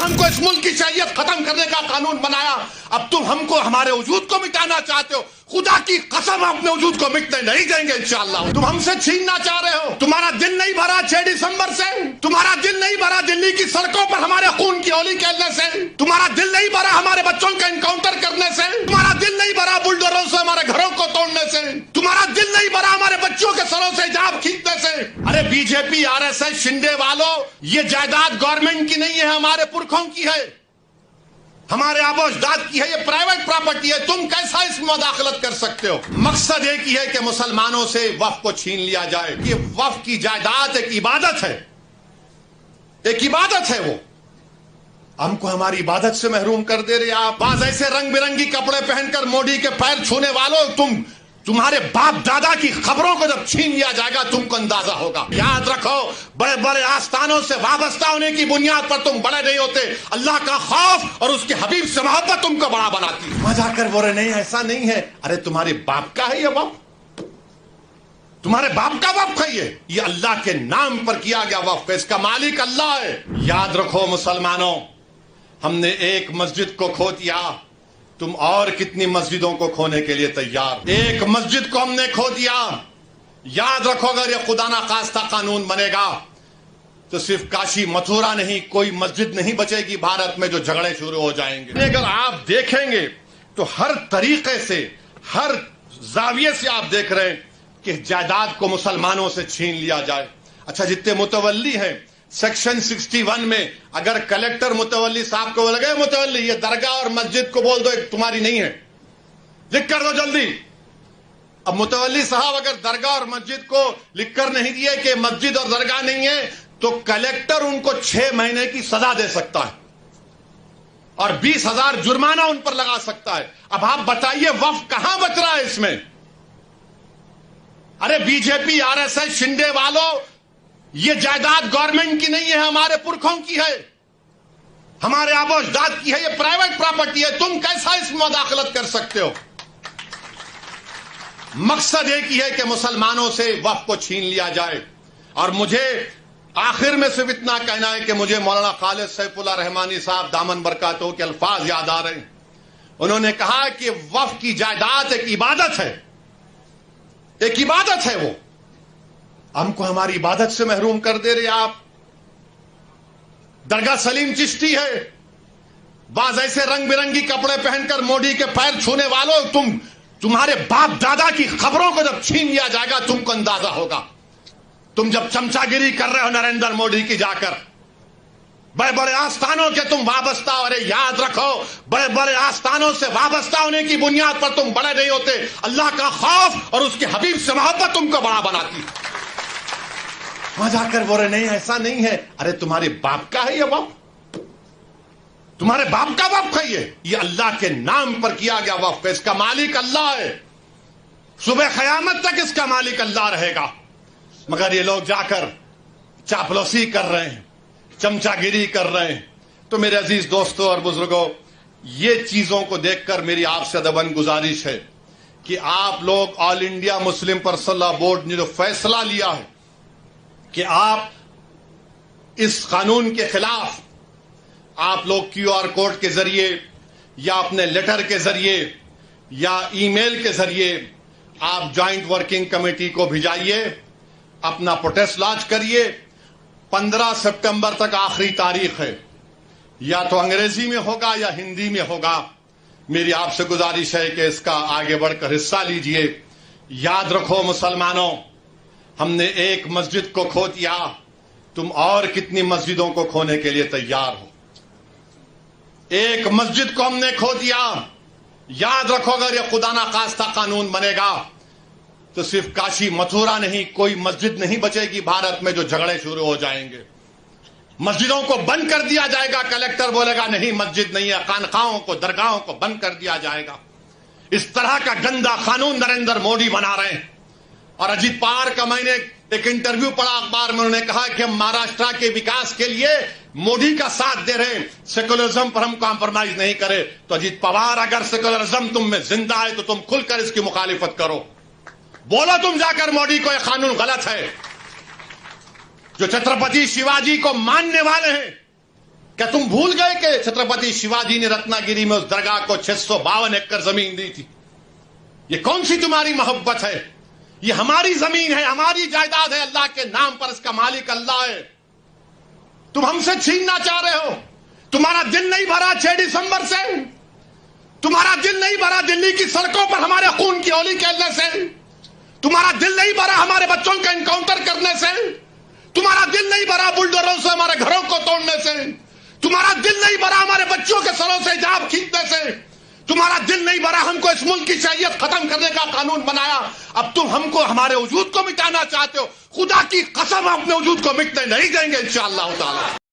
مسلمان کو اس ملک کی شریعت ختم کرنے کا قانون بنایا، اب تم ہم کو ہمارے وجود کو مٹانا چاہتے ہو۔ خدا کی قسم اپنے وجود کو مٹنے نہیں دیں گے انشاءاللہ۔ تم ہم سے چھیننا چاہ رہے ہو، تمہارا دل نہیں بھرا 6 دسمبر سے، تمہارا دل نہیں بھرا دلی کی سڑکوں پر ہمارے خون کی ہولی کھیلنے سے، تمہارا دل نہیں بھرا ہمارے بچوں کا انکاؤنٹر کرنے سے، تمہارا دل نہیں بھرا بلڈوزروں سے ہمارے گھروں کو توڑنے سے، تمہارا دل نہیں بھرا ہمارے بچوں کے سروں سے حجاب کھینچنے سے۔ ارے بی جے پی RSS شندے والوں، یہ جائیداد گورنمنٹ کی نہیں ہے، ہمارے پرکھوں کی ہے، ہمارے آبا و اجداد کی ہے، یہ پرائیویٹ پراپرٹی ہے، تم کیسا اس میں مداخلت کر سکتے ہو؟ مقصد ایک ہی ہے کہ مسلمانوں سے وقف کو چھین لیا جائے۔ یہ وقف کی جائیداد ایک عبادت ہے، ایک عبادت ہے، وہ ہم کو ہماری عبادت سے محروم کر دے رہے آپ۔ بعض ایسے رنگ برنگی کپڑے پہن کر مودی کے پیر چھونے والوں، تمہارے باپ دادا کی خبروں کو جب چھین لیا جائے گا تم کو اندازہ ہوگا۔ یاد رکھو، بڑے بڑے آستانوں سے وابستہ ہونے کی بنیاد پر تم بڑے نہیں ہوتے، اللہ کا خوف اور اس کے حبیب سے محبت تم کو بڑا بناتی۔ وہاں جا کر بول رہے نہیں ایسا نہیں ہے، ارے تمہارے باپ کا ہے یہ وقف، تمہارے باپ کا وقف ہے، یہ اللہ کے نام پر کیا گیا وقف ہے، اس کا مالک اللہ ہے۔ یاد رکھو مسلمانوں، ہم نے ایک مسجد کو کھو دیا، تم اور کتنی مسجدوں کو کھونے کے لیے تیار؟ ایک مسجد کو ہم نے کھو دیا۔ یاد رکھو اگر یہ خدا نخواستہ قانون بنے گا تو صرف کاشی متھرا نہیں، کوئی مسجد نہیں بچے گی بھارت میں جو جھگڑے شروع ہو جائیں گے۔ اگر آپ دیکھیں گے تو ہر طریقے سے، ہر زاویے سے آپ دیکھ رہے ہیں کہ جائیداد کو مسلمانوں سے چھین لیا جائے۔ اچھا، جتنے متولی ہیں سیکشن 61 میں اگر کلیکٹر متولی صاحب کو لگے متولی یہ درگاہ اور مسجد کو بول دو ایک تمہاری نہیں ہے، لکھ کر دو جلدی۔ اب متولی صاحب اگر درگاہ اور مسجد کو لکھ کر نہیں دیے کہ مسجد اور درگاہ نہیں ہے تو کلیکٹر ان کو 6 مہینے کی سزا دے سکتا ہے اور 20,000 جرمانہ ان پر لگا سکتا ہے۔ اب آپ بتائیے وقف کہاں بچ رہا ہے اس میں؟ ارے بی جے پی RSS شندے والوں، یہ جائیداد گورنمنٹ کی نہیں ہے، ہمارے پرکھوں کی ہے، ہمارے آبا و اجداد کی ہے، یہ پرائیویٹ پراپرٹی ہے، تم کیسا اس میں مداخلت کر سکتے ہو؟ مقصد ایک ہی ہے کہ مسلمانوں سے وقف کو چھین لیا جائے۔ اور مجھے آخر میں صرف اتنا کہنا ہے کہ مجھے مولانا خالد سیف اللہ رحمانی صاحب دامن برکاتہ کے الفاظ یاد آ رہے ہیں۔ انہوں نے کہا کہ وقف کی جائیداد ایک عبادت ہے، ایک عبادت ہے، وہ ہم کو ہماری عبادت سے محروم کر دے رہے آپ۔ درگاہ سلیم چشتی ہے، بعض ایسے رنگ برنگی کپڑے پہن کر مودی کے پیر چھونے والوں، تمہارے باپ دادا کی خبروں کو جب چھین لیا جائے گا تم کو اندازہ ہوگا۔ تم جب چمچا گیری کر رہے ہو نریندر مودی کی جا کر، بڑے بڑے آستانوں کے تم وابستہ ہو رہے، یاد رکھو بڑے بڑے آستانوں سے وابستہ ہونے کی بنیاد پر تم بڑے نہیں ہوتے، اللہ کا خوف اور اس کے حبیب سے محبت تم کو بڑا بناتی۔ وہاں جا کر بول رہے نہیں ایسا نہیں ہے، ارے تمہارے باپ کا ہے یہ وقف، تمہارے باپ کا وقف ہے، یہ اللہ کے نام پر کیا گیا وقف ہے، اس کا مالک اللہ ہے، صبح قیامت تک اس کا مالک اللہ رہے گا۔ مگر یہ لوگ جا کر چاپلوسی کر رہے ہیں، چمچا گیری کر رہے ہیں۔ تو میرے عزیز دوستوں اور بزرگوں، یہ چیزوں کو دیکھ کر میری آپ سے ادباً گزارش ہے کہ آپ لوگ آل انڈیا مسلم پرسنل لا بورڈ نے جو فیصلہ لیا ہے کہ آپ اس قانون کے خلاف آپ لوگ QR کوڈ کے ذریعے یا اپنے لیٹر کے ذریعے یا ای میل کے ذریعے آپ جوائنٹ ورکنگ کمیٹی کو بھیجائیے، اپنا پروٹیسٹ لانچ کریے۔ 15 سپٹمبر تک آخری تاریخ ہے، یا تو انگریزی میں ہوگا یا ہندی میں ہوگا۔ میری آپ سے گزارش ہے کہ اس کا آگے بڑھ کر حصہ لیجئے۔ یاد رکھو مسلمانوں، ہم نے ایک مسجد کو کھو دیا، تم اور کتنی مسجدوں کو کھونے کے لیے تیار ہو؟ ایک مسجد کو ہم نے کھو دیا۔ یاد رکھو اگر یہ خدا نخواستہ قانون بنے گا تو صرف کاشی متھرا نہیں، کوئی مسجد نہیں بچے گی بھارت میں جو جھگڑے شروع ہو جائیں گے۔ مسجدوں کو بند کر دیا جائے گا، کلیکٹر بولے گا نہیں مسجد نہیں ہے، خانقاہوں کو درگاہوں کو بند کر دیا جائے گا۔ اس طرح کا گندا قانون نریندر مودی بنا رہے ہیں۔ اور اجیت پوار کا میں نے ایک انٹرویو پڑھا اخبار میں، انہوں نے کہا کہ ہم مہاراشٹرا کے وکاس کے لیے مودی کا ساتھ دے رہے ہیں، سیکولرزم پر ہم کمپرومائز نہیں کرے۔ تو اجیت پوار اگر سیکولرزم تم میں زندہ ہے تو تم کھل کر اس کی مخالفت کرو، بولو تم جا کر مودی کو یہ قانون غلط ہے۔ جو چھترپتی شیواجی کو ماننے والے ہیں کیا تم بھول گئے کہ چھترپتی شیواجی نے رتناگیری میں اس درگاہ کو 652 ایکڑ زمین دی تھی؟ یہ کون سی تمہاری محبت ہے؟ یہ ہماری زمین ہے، ہماری جائیداد ہے، اللہ کے نام پر اس کا مالک اللہ ہے. تم ہم سے چھیننا چاہ رہے ہو. تمہارا دل نہیں بھرا 6 دسمبر سے؟ تمہارا دل نہیں بھرا دلی کی سڑکوں پر ہمارے خون کی ہولی کھیلنے سے؟ تمہارا دل نہیں بھرا ہمارے بچوں کا انکاؤنٹر کرنے سے؟ تمہارا دل نہیں بھرا بلڈوزروں سے ہمارے گھروں کو توڑنے سے؟ تمہارا دل نہیں بھرا ہمارے بچوں کے سروں سے حجاب کھینچنے سے؟ تمہارا دل نہیں بھرا ہم کو اس ملک کی شہریت ختم کرنے کا قانون بنایا؟ اب تم ہم کو ہمارے وجود کو مٹانا چاہتے ہو. خدا کی قسم اپنے وجود کو مٹنے نہیں دیں گے انشاءاللہ تعالی.